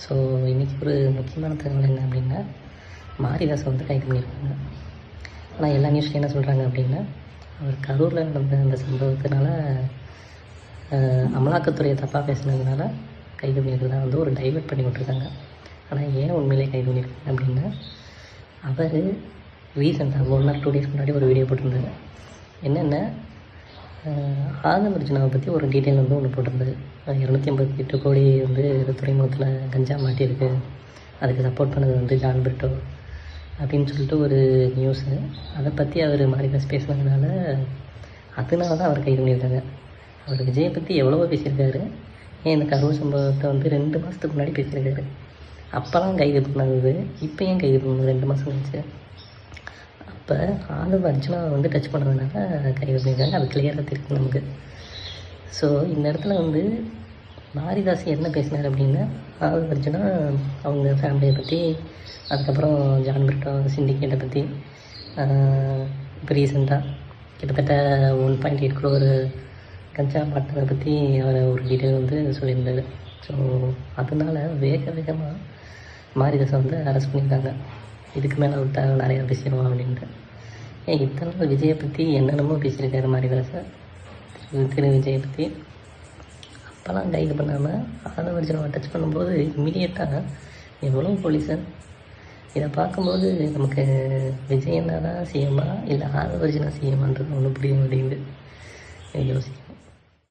So இன்றைக்கி ஒரு முக்கியமான தகவல் என்ன அப்படின்னா, மாரிதாஸை வந்து கைது பண்ணியிருக்காங்க. ஆனால் எல்லா நியூஸ்லையும் என்ன சொல்கிறாங்க அப்படின்னா, அவர் கரூரில் நடந்த அந்த சம்பவத்தினால அமலாக்கத்துறையை தப்பாக பேசுனதுனால கைது பண்ணியிருக்கிறதா வந்து ஒரு டைவர்ட் பண்ணி விட்ருக்காங்க. ஆனால் ஏன் உண்மையிலே கைது பண்ணியிருக்காங்க அப்படின்னா, அவர் ரீசெண்டாக 1 or 2 days முன்னாடி ஒரு வீடியோ போட்டிருந்தாரு. என்னென்ன ஆதம் அர்ஜுனாவை பற்றி ஒரு டீட்டெயில் வந்து ஒன்று போட்டிருந்தது. 258 கோடி வந்து துறைமுகத்தில் கஞ்சா மாட்டியிருக்கு, அதுக்கு சப்போர்ட் பண்ணது வந்து ஜான் பிரிட்டோ அப்படின்னு சொல்லிட்டு ஒரு நியூஸு. அதை பற்றி அவர் மாரிதாஸ் பேசுனதுனால அதனால தான் அவர் கைது பண்ணியிருக்காங்க. அவர் விஜயை பற்றி எவ்வளவோ பேசியிருக்காரு. ஏன் இந்த கரூர் சம்பவத்தை வந்து 2 மாதத்துக்கு முன்னாடி பேசியிருக்காரு. அப்போலாம் கைது பண்ணது, இப்போ ஏன் கைது பண்ணது 2 மாதம் கழிச்சு? அப்போ ஆதவ் அர்ஜுனாவை வந்து டச் பண்ணதுனால கைது பண்ணியிருக்காங்க. அது கிளியராக தெரியும் நமக்கு. ஸோ இந்த இடத்துல வந்து மாரிதாஸ் என்ன பேசினார் அப்படின்னா, ஆதவ் அர்ஜுனா அவங்க ஃபேமிலியை பற்றி, அதுக்கப்புறம் ஜான் பிரிட்டோ சிண்டிகேட்டை பற்றி, இப்போ ரீசெண்டாக கிட்டத்தட்ட 1.8 crore கஞ்சா மாட்டினதை பற்றி அவர் ஒரு டீட்டெயில் வந்து சொல்லியிருந்தார். ஸோ அதனால வேகமாக மாரிதாஸை வந்து அரெஸ்ட் பண்ணியிருக்காங்க. இதுக்கு மேலே விட்டா நிறையா பேசிடுவோம் அப்படின்ட்டு. இத்தனை நாள் விஜயை பற்றி என்னென்னமோ பேசியிருக்காரு மாரிதாஸை, திரு விஜயை பற்றி. அப்போல்லாம் கைது பண்ணாமல் ஆதவ் அர்ஜுனாவை டச் பண்ணும்போது இம்மிடியேட்டாக எவ்வளோ போலீஸு. இதை பார்க்கும்போது நமக்கு விஜய் என்ன தான் சிஎம்மா இல்லை ஆதவ் அர்ஜுனா சிஎம்மான்றது ஒன்றும் புரிய மாட்டேங்குது. யோசிக்கும்.